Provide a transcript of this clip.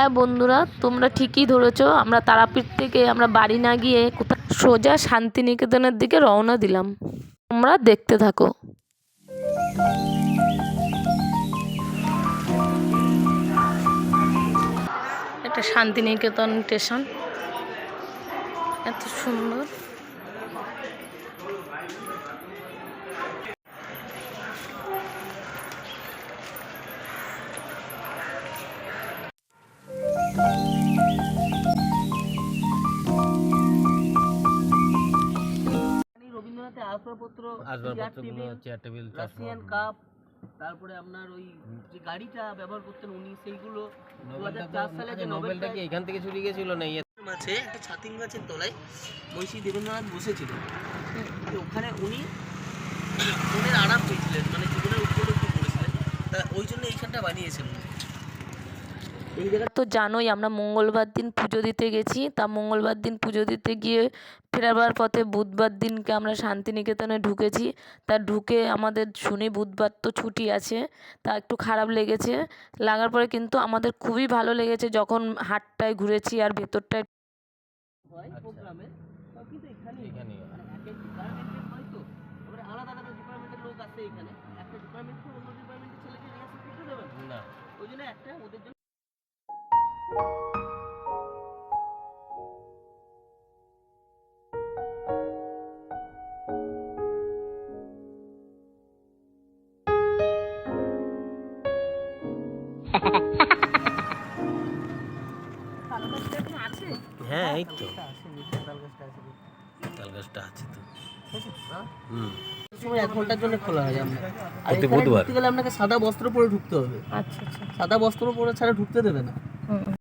হ্যাঁ বন্ধুরা, তোমরা ঠিকই ধরেছো। আমরা তারাপীঠ থেকে আমরা বাড়ি না গিয়ে কোথাও সোজা শান্তিনিকেতনের দিকে রওনা দিলাম। তোমরা দেখতে থাকো। এটা শান্তিনিকেতন স্টেশন, এত সুন্দর। রবীন্দ্রনাথের আসবাবপত্র, চেয়ার টেবিল, রাশিয়ান কাপ, তারপরে আপনার ওই যে গাড়িটা ব্যবহার করতেন উনি, সেইগুলো 2004 সালে যে নোবেলটা কি এখান থেকে চলে গিয়েছিল না মাঝে একটা ছাতিম গাছের তলায় মনীষী দেবেন্দ্রনাথ বসেছিল। ওখানে উনি মনের আরাম পেয়েছিলেন, মানে জীবনের উপলব্ধি করেছিলেন, তা ওই জন্য এইখানটা বানিয়েছেন। এই জায়গা তো জানোই, আমরা মঙ্গলবার দিন পুজো দিতে গেছি। তা মঙ্গলবার দিন পুজো দিতে গিয়ে ফেরাবার পথে বুধবার দিনকে আমরা শান্তিনিকেতনে ঢুকেছি। তা ঢুকে আমাদের শুনি বুধবার তো ছুটি আছে, তা একটু খারাপ লেগেছে। লাগার পরে কিন্তু আমাদের খুবই ভালো লেগেছে যখন হাটটায় ঘুরেছি আর ভেতরটায় প্রোগ্রামে। কিন্তু এখানে আলাদা আলাদা ডিপার্টমেন্টের লোক আছে এখানে, একটা ডিপার্টমেন্ট অন্য ডিপার্টমেন্টের ছেলেকে রিহার্সাল করতে দেবেন না, ওই জন্য একটা ওদের জন্য। হ্যাঁ এই তো তাল গাছটা আছে তো। সময় 1 ঘন্টার জন্য খোলা হয় আমরা, আর এখানে ঢুকতে গেলে আপনাকে সাদা বস্ত্র পরে ঢুকতে হবে। আচ্ছা আচ্ছা, সাদা বস্ত্র পরে ছাড়া ঢুকতে দেবে না।